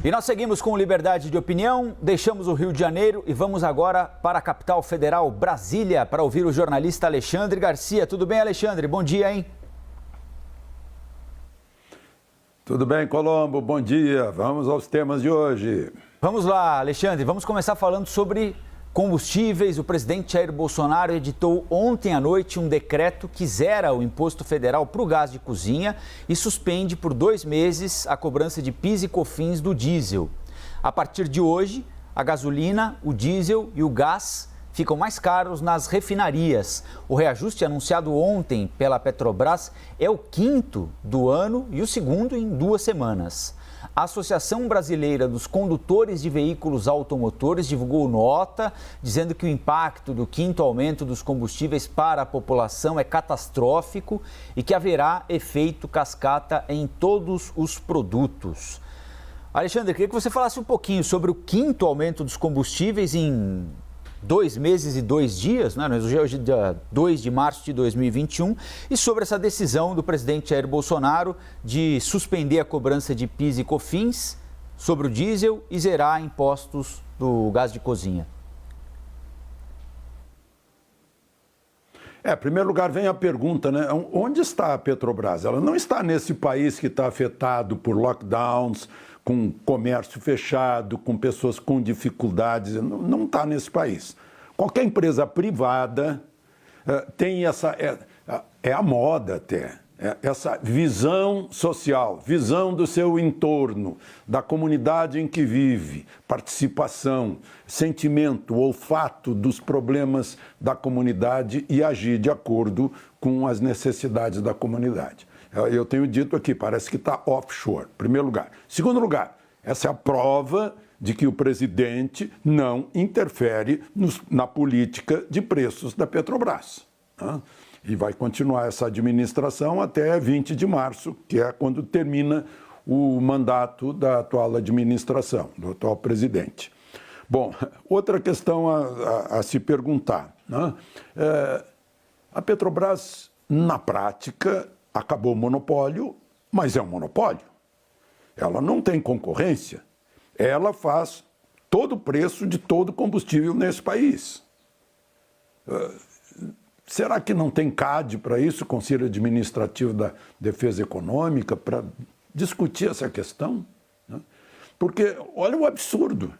E nós seguimos com liberdade de opinião, deixamos o Rio de Janeiro e vamos agora para a capital federal, Brasília, para ouvir o jornalista Alexandre Garcia. Tudo bem, Alexandre? Bom dia, hein? Tudo bem, Colombo? Bom dia. Vamos aos temas de hoje. Vamos lá, Alexandre. Vamos começar falando sobre combustíveis. O presidente Jair Bolsonaro editou ontem à noite um decreto que zera o imposto federal para o gás de cozinha e suspende por 2 meses a cobrança de PIS e COFINS do diesel. A partir de hoje, a gasolina, o diesel e o gás ficam mais caros nas refinarias. O reajuste anunciado ontem pela Petrobras é o 5º do ano e o 2º em 2 semanas. A Associação Brasileira dos Condutores de Veículos Automotores divulgou nota dizendo que o impacto do 5º aumento dos combustíveis para a população é catastrófico e que haverá efeito cascata em todos os produtos. Alexandre, queria que você falasse um pouquinho sobre o 5º aumento dos combustíveis em 2 meses e 2 dias, né? Hoje é dia 2 de março de 2021, e sobre essa decisão do presidente Jair Bolsonaro de suspender a cobrança de PIS e COFINS sobre o diesel e zerar impostos do gás de cozinha. Em primeiro lugar, vem a pergunta, né? Onde está a Petrobras? Ela não está nesse país que está afetado por lockdowns, com comércio fechado, com pessoas com dificuldades, não está nesse país. Qualquer empresa privada tem essa, é a moda até, essa visão social, visão do seu entorno, da comunidade em que vive, participação, sentimento, olfato dos problemas da comunidade e agir de acordo com as necessidades da comunidade. Eu tenho dito aqui, parece que está offshore, primeiro lugar. Segundo lugar, essa é a prova de que o presidente não interfere na política de preços da Petrobras. Né? E vai continuar essa administração até 20 de março, que é quando termina o mandato da atual administração, do atual presidente. Bom, outra questão a se perguntar. Né? A Petrobras, na prática, acabou o monopólio, mas é um monopólio. Ela não tem concorrência. Ela faz todo o preço de todo combustível nesse país. Será que não tem CAD para isso, Conselho Administrativo da Defesa Econômica, para discutir essa questão? Porque, olha o absurdo.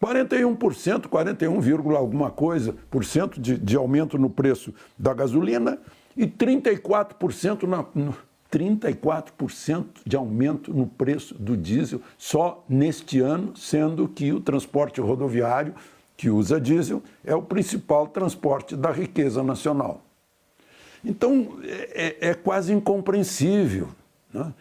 41%, 41, alguma coisa por cento de aumento no preço da gasolina e 34% 34% de aumento no preço do diesel só neste ano, sendo que o transporte rodoviário, que usa diesel, é o principal transporte da riqueza nacional. Então, é quase incompreensível. Né?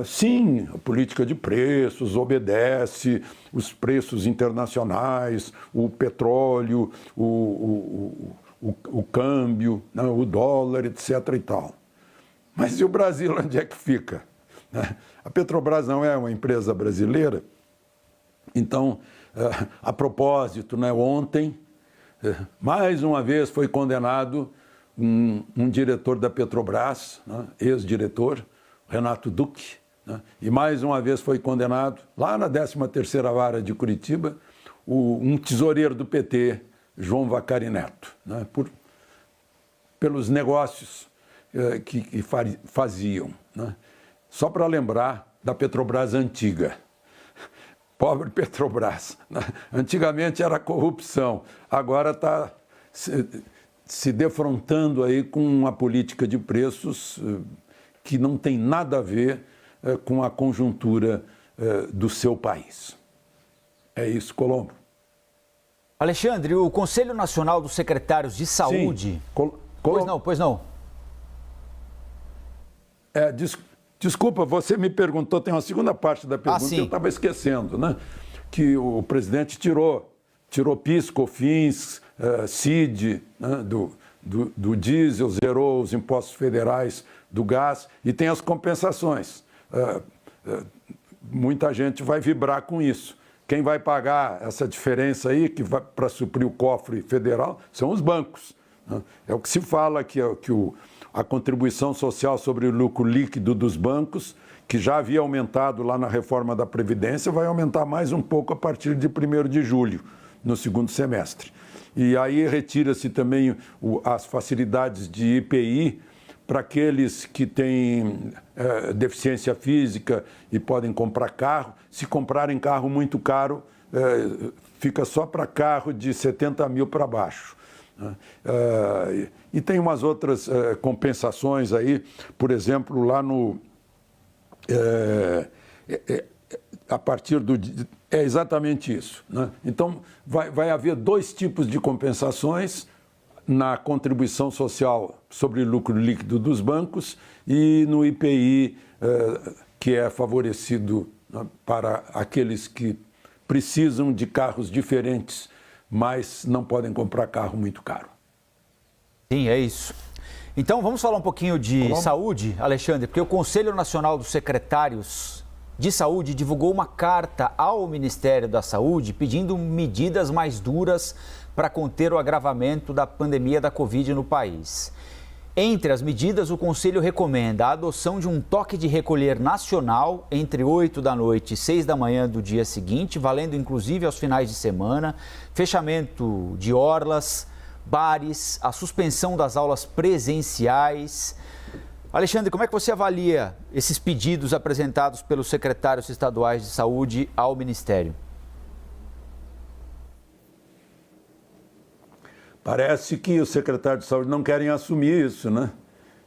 Sim, a política de preços obedece os preços internacionais, o petróleo, o câmbio, né, o dólar, etc. e tal. Mas e o Brasil, onde é que fica? A Petrobras não é uma empresa brasileira. Então, a propósito, né, ontem, mais uma vez foi condenado um diretor da Petrobras, né, ex-diretor, Renato Duque, né, e mais uma vez foi condenado, lá na 13ª Vara de Curitiba, um tesoureiro do PT, João Vacari Neto, né, pelos negócios que faziam. Né? Só para lembrar da Petrobras antiga. Pobre Petrobras. Né? Antigamente era corrupção, agora está se defrontando aí com uma política de preços que não tem nada a ver com a conjuntura do seu país. É isso, Colombo. Alexandre, o Conselho Nacional dos Secretários de Saúde... Sim. Pois não. Desculpa, você me perguntou, tem uma segunda parte da pergunta que eu estava esquecendo, né? Que o presidente tirou PIS, COFINS, CID, né? do diesel, zerou os impostos federais do gás e tem as compensações. Muita gente vai vibrar com isso. Quem vai pagar essa diferença aí, que vai para suprir o cofre federal, são os bancos. Né? É o que se fala que o a contribuição social sobre o lucro líquido dos bancos, que já havia aumentado lá na reforma da Previdência, vai aumentar mais um pouco a partir de 1º de julho, no segundo semestre. E aí retira-se também as facilidades de IPI para aqueles que têm deficiência física e podem comprar carro. Se comprarem carro muito caro, fica só para carro de 70 mil para baixo. E tem umas outras compensações aí, por exemplo, lá no... a partir do... É exatamente isso, né? Então, vai haver 2 tipos de compensações na contribuição social sobre o lucro líquido dos bancos e no IPI, que é favorecido, né, para aqueles que precisam de carros diferentes, mas não podem comprar carro muito caro. Sim, é isso. Então, vamos falar um pouquinho de saúde, Alexandre, porque o Conselho Nacional dos Secretários de Saúde divulgou uma carta ao Ministério da Saúde pedindo medidas mais duras para conter o agravamento da pandemia da Covid no país. Entre as medidas, o Conselho recomenda a adoção de um toque de recolher nacional entre 8 da noite e 6 da manhã do dia seguinte, valendo inclusive aos finais de semana, fechamento de orlas, bares, a suspensão das aulas presenciais. Alexandre, como é que você avalia esses pedidos apresentados pelos secretários estaduais de saúde ao Ministério? Parece que os secretários de saúde não querem assumir isso, né?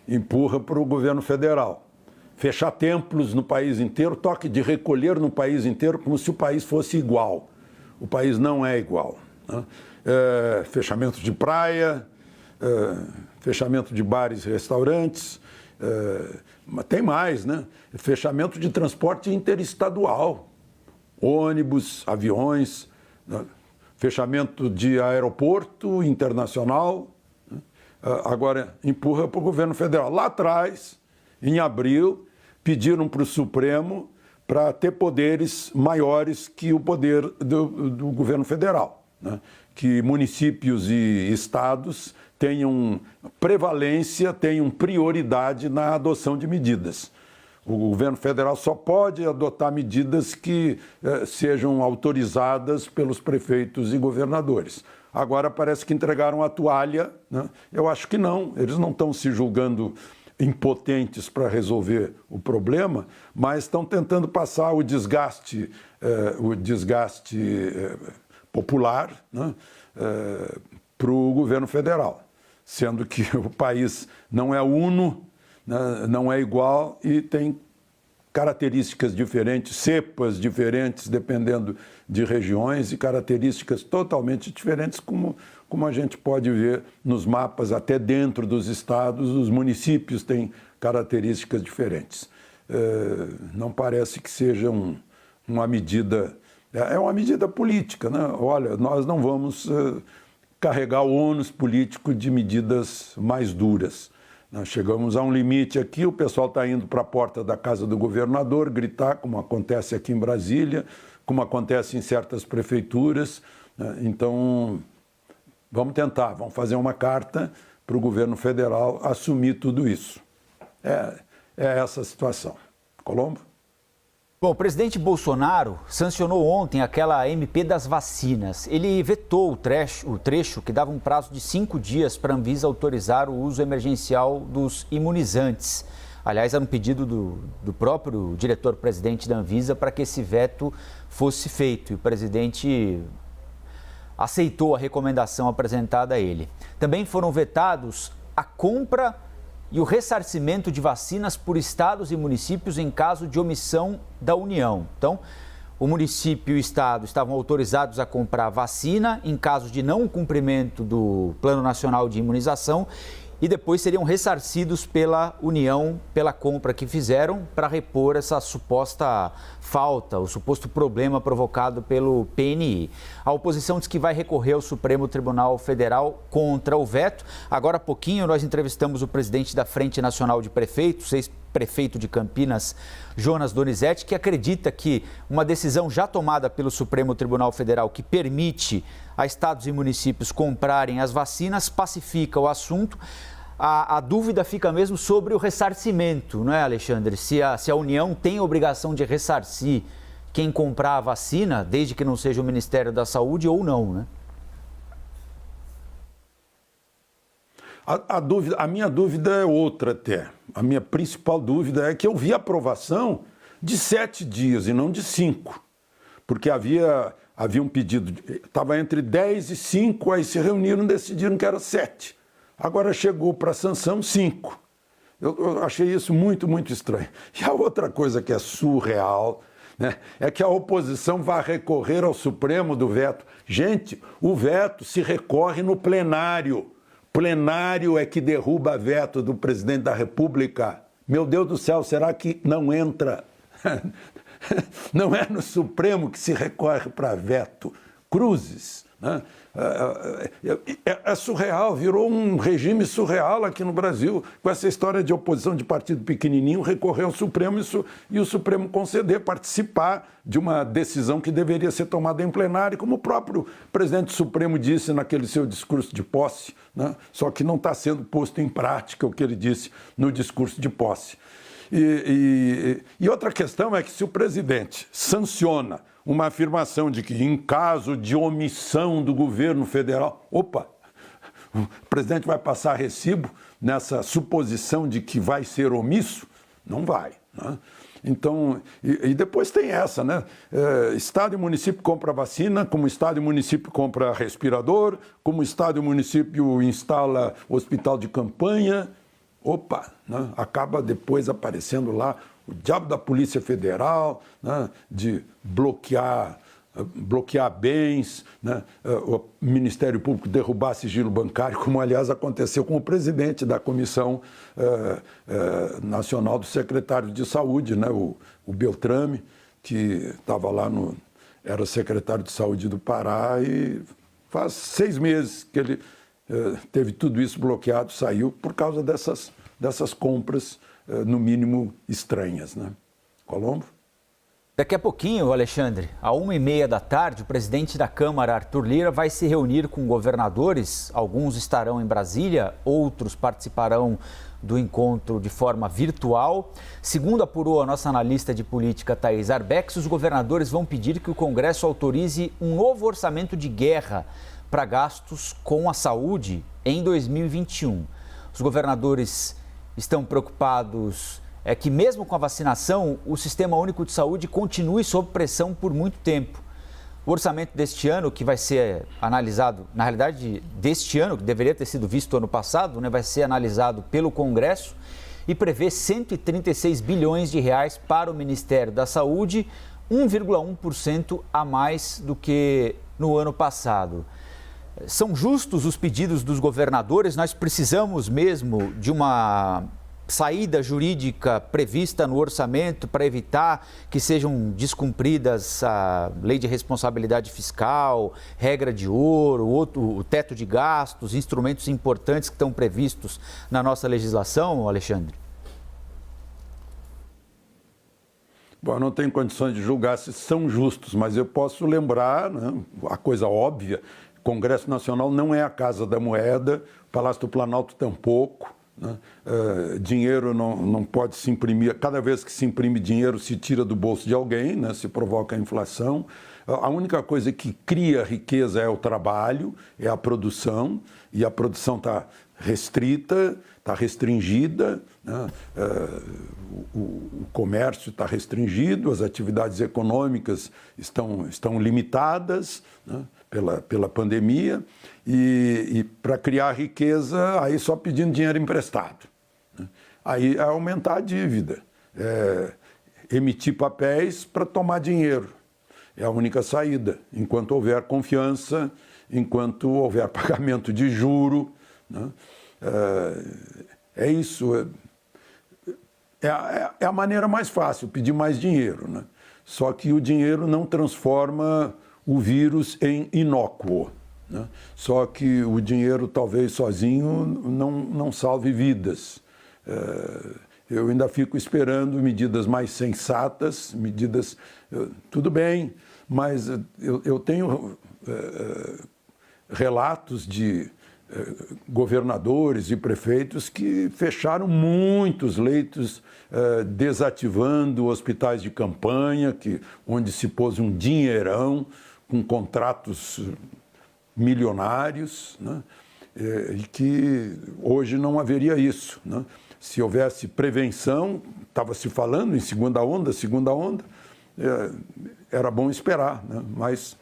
Empurra para o governo federal. Fechar templos no país inteiro, toque de recolher no país inteiro, como se o país fosse igual. O país não é igual, né? Fechamento de praia, fechamento de bares e restaurantes, tem mais, né? Fechamento de transporte interestadual, ônibus, aviões, né? Fechamento de aeroporto internacional, né? Agora empurra para o governo federal. Lá atrás, em abril, pediram para o Supremo para ter poderes maiores que o poder do governo federal, né? Que municípios e estados tenham prevalência, tenham prioridade na adoção de medidas. O governo federal só pode adotar medidas que sejam autorizadas pelos prefeitos e governadores. Agora parece que entregaram a toalha, né? Eu acho que não, eles não estão se julgando impotentes para resolver o problema, mas estão tentando passar o desgaste popular, né, para o governo federal, sendo que o país não é uno, né, não é igual e tem características diferentes, cepas diferentes, dependendo de regiões e características totalmente diferentes, como a gente pode ver nos mapas, até dentro dos estados, os municípios têm características diferentes. Não parece que seja uma medida... É uma medida política, né? Olha, nós não vamos carregar o ônus político de medidas mais duras. Nós chegamos a um limite aqui, o pessoal está indo para a porta da casa do governador gritar, como acontece aqui em Brasília, como acontece em certas prefeituras, né? Então, vamos tentar, vamos fazer uma carta para o governo federal assumir tudo isso. É essa a situação. Colombo? Bom, o presidente Bolsonaro sancionou ontem aquela MP das vacinas. Ele vetou o trecho que dava um prazo de 5 dias para a Anvisa autorizar o uso emergencial dos imunizantes. Aliás, era um pedido do próprio diretor-presidente da Anvisa para que esse veto fosse feito. E o presidente aceitou a recomendação apresentada a ele. Também foram vetados a compra e o ressarcimento de vacinas por estados e municípios em caso de omissão da União. Então, o município e o estado estavam autorizados a comprar vacina em caso de não cumprimento do Plano Nacional de Imunização e depois seriam ressarcidos pela União pela compra que fizeram para repor essa suposta falta, o suposto problema provocado pelo PNI. A oposição diz que vai recorrer ao Supremo Tribunal Federal contra o veto. Agora há pouquinho nós entrevistamos o presidente da Frente Nacional de Prefeitos, ex-prefeito de Campinas, Jonas Donizete, que acredita que uma decisão já tomada pelo Supremo Tribunal Federal que permite a estados e municípios comprarem as vacinas pacifica o assunto. a dúvida fica mesmo sobre o ressarcimento, não é, Alexandre? Se a União tem a obrigação de ressarcir quem comprar a vacina, desde que não seja o Ministério da Saúde ou não, né? A minha dúvida é outra até. A minha principal dúvida é que eu vi a aprovação de 7 dias e não de 5. Porque havia um pedido, estava entre 10 e 5, aí se reuniram e decidiram que era 7. Agora chegou para a sanção 5. Eu achei isso muito, muito estranho. E a outra coisa que é surreal, né, é que a oposição vai recorrer ao Supremo do veto. Gente, o veto se recorre no plenário. Plenário é que derruba veto do presidente da República. Meu Deus do céu, será que não entra? Não é no Supremo que se recorre para veto. Cruzes, né? É surreal, virou um regime surreal aqui no Brasil, com essa história de oposição de partido pequenininho, recorrer ao Supremo e o Supremo conceder, participar de uma decisão que deveria ser tomada em plenário, como o próprio presidente do Supremo disse naquele seu discurso de posse, né? Só que não está sendo posto em prática o que ele disse no discurso de posse. E outra questão é que se o presidente sanciona uma afirmação de que em caso de omissão do governo federal, opa, o presidente vai passar recibo nessa suposição de que vai ser omisso? Não vai, né? Então, e depois tem essa, né? Estado e município compra vacina, como Estado e município compra respirador, como Estado e município instala hospital de campanha. Opa, né? Acaba depois aparecendo lá o diabo da Polícia Federal, né? De bloquear bens, né? O Ministério Público derrubar sigilo bancário, como aliás aconteceu com o presidente da Comissão Nacional do Secretário de Saúde, né? O Beltrame, que estava lá era secretário de Saúde do Pará e faz 6 meses que ele teve tudo isso bloqueado, saiu por causa dessas compras, no mínimo, estranhas, né? Colombo? Daqui a pouquinho, Alexandre, à 1h30 da tarde, o presidente da Câmara, Arthur Lira, vai se reunir com governadores. Alguns estarão em Brasília, outros participarão do encontro de forma virtual. Segundo apurou a nossa analista de política, Thaís Arbex, os governadores vão pedir que o Congresso autorize um novo orçamento de guerra para gastos com a saúde em 2021. Os governadores estão preocupados que mesmo com a vacinação, o Sistema Único de Saúde continue sob pressão por muito tempo. O orçamento deste ano, que vai ser analisado, na realidade deste ano, que deveria ter sido visto ano passado, né, vai ser analisado pelo Congresso e prevê 136 bilhões de reais para o Ministério da Saúde, 1,1% a mais do que no ano passado. São justos os pedidos dos governadores? Nós precisamos mesmo de uma saída jurídica prevista no orçamento para evitar que sejam descumpridas a lei de responsabilidade fiscal, regra de ouro, o teto de gastos, instrumentos importantes que estão previstos na nossa legislação, Alexandre? Bom, eu não tenho condições de julgar se são justos, mas eu posso lembrar, né, a coisa óbvia: o Congresso Nacional não é a Casa da Moeda, o Palácio do Planalto tampouco. Né? Dinheiro não pode se imprimir, cada vez que se imprime dinheiro se tira do bolso de alguém, né? Se provoca a inflação. A única coisa que cria riqueza é o trabalho, é a produção, e a produção está restrita, está restringida, né? O comércio está restringido, as atividades econômicas estão limitadas, né? Pela pandemia, e para criar riqueza, aí só pedindo dinheiro emprestado, né? Aí é aumentar a dívida, emitir papéis para tomar dinheiro. É a única saída, enquanto houver confiança, enquanto houver pagamento de juro, né? É isso. É a maneira mais fácil, pedir mais dinheiro, né? Só que o dinheiro não transforma o vírus em inócuo, né? Só que o dinheiro talvez sozinho não salve vidas. Eu ainda fico esperando medidas mais sensatas, medidas... Tudo bem, mas eu tenho relatos de governadores e prefeitos que fecharam muitos leitos, desativando hospitais de campanha, onde se pôs um dinheirão com contratos milionários, né? E que hoje não haveria isso, né? Se houvesse prevenção, estava se falando em segunda onda, era bom esperar, né? Mas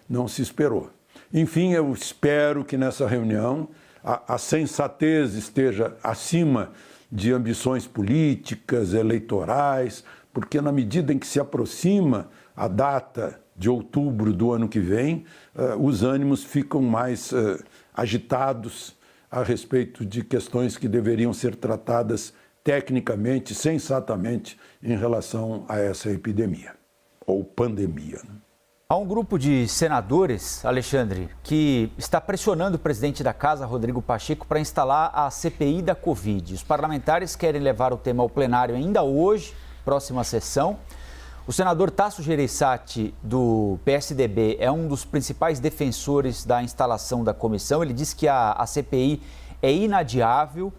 não se esperou. Enfim, eu espero que nessa reunião a sensatez esteja acima de ambições políticas, eleitorais, porque na medida em que se aproxima a data de outubro do ano que vem, os ânimos ficam mais agitados a respeito de questões que deveriam ser tratadas tecnicamente, sensatamente, em relação a essa epidemia, ou pandemia, né? Há um grupo de senadores, Alexandre, que está pressionando o presidente da Casa, Rodrigo Pacheco, para instalar a CPI da Covid. Os parlamentares querem levar o tema ao plenário ainda hoje, próxima sessão. O senador Tasso Gereissati, do PSDB, é um dos principais defensores da instalação da comissão. Ele diz que a CPI é inadiável.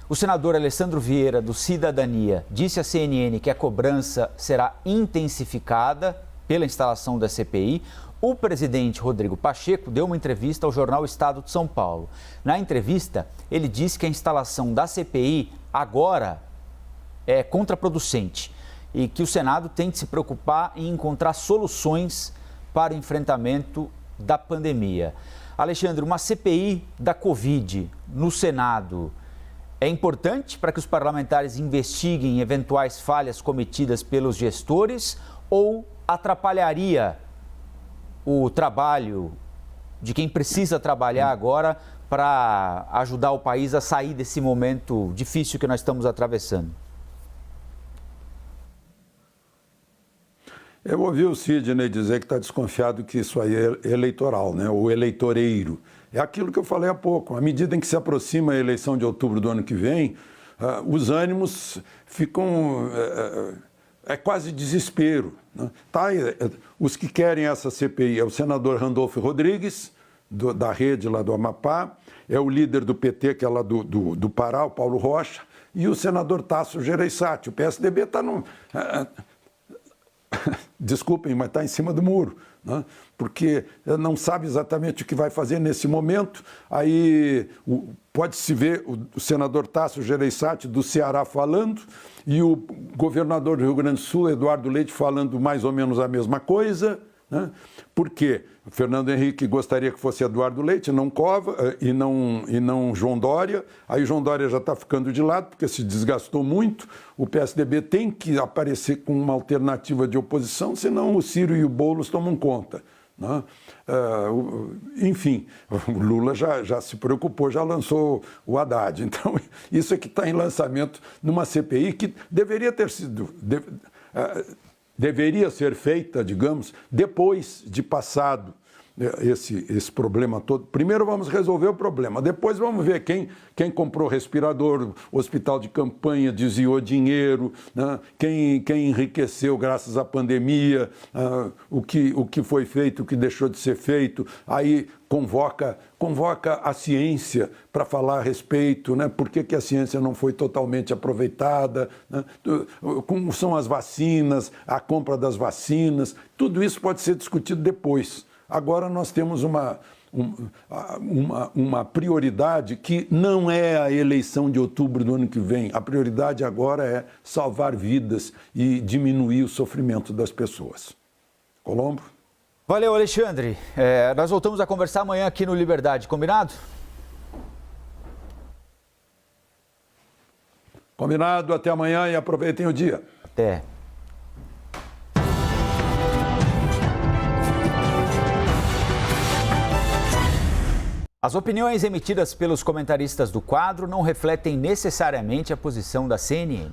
O senador Alessandro Vieira, do Cidadania, disse à CNN que a cobrança será intensificada pela instalação da CPI. O presidente Rodrigo Pacheco deu uma entrevista ao jornal Estado de São Paulo. Na entrevista, ele disse que a instalação da CPI agora é contraproducente e que o Senado tem de se preocupar em encontrar soluções para o enfrentamento da pandemia. Alexandre, uma CPI da Covid no Senado é importante para que os parlamentares investiguem eventuais falhas cometidas pelos gestores ou atrapalharia o trabalho de quem precisa trabalhar agora para ajudar o país a sair desse momento difícil que nós estamos atravessando? Eu ouvi o Sidney dizer que está desconfiado que isso aí é eleitoral, né? O eleitoreiro. É aquilo que eu falei há pouco. À medida em que se aproxima a eleição de outubro do ano que vem, os ânimos ficam... É quase desespero, né? Tá, os que querem essa CPI é o senador Randolfo Rodrigues, da rede lá do Amapá, é o líder do PT, que é lá do Pará, o Paulo Rocha, e o senador Tasso Gereissati. O PSDB está no... Desculpem, mas está em cima do muro, né? Porque não sabe exatamente o que vai fazer nesse momento. Aí pode-se ver o senador Tasso Gereissati do Ceará falando e o governador do Rio Grande do Sul, Eduardo Leite, falando mais ou menos a mesma coisa, né? Porque o Fernando Henrique gostaria que fosse Eduardo Leite, não Cova, e não João Dória. Aí João Dória já está ficando de lado, porque se desgastou muito. O PSDB tem que aparecer com uma alternativa de oposição, senão o Ciro e o Boulos tomam conta, né? Enfim, o Lula já se preocupou, já lançou o Haddad. Então, isso é que está em lançamento numa CPI que deveria ter sido... deveria ser feita, digamos, depois de passado esse problema todo. Primeiro vamos resolver o problema, depois vamos ver quem comprou respirador, hospital de campanha, desviou dinheiro, né? Quem enriqueceu graças à pandemia, o que foi feito, o que deixou de ser feito. Aí convoca a ciência para falar a respeito, né? Por que a ciência não foi totalmente aproveitada, né? Como são as vacinas, a compra das vacinas, tudo isso pode ser discutido depois. Agora nós temos uma prioridade que não é a eleição de outubro do ano que vem. A prioridade agora é salvar vidas e diminuir o sofrimento das pessoas. Colombo? Valeu, Alexandre. Nós voltamos a conversar amanhã aqui no Liberdade, combinado? Combinado, até amanhã e aproveitem o dia. Até. As opiniões emitidas pelos comentaristas do quadro não refletem necessariamente a posição da CNN.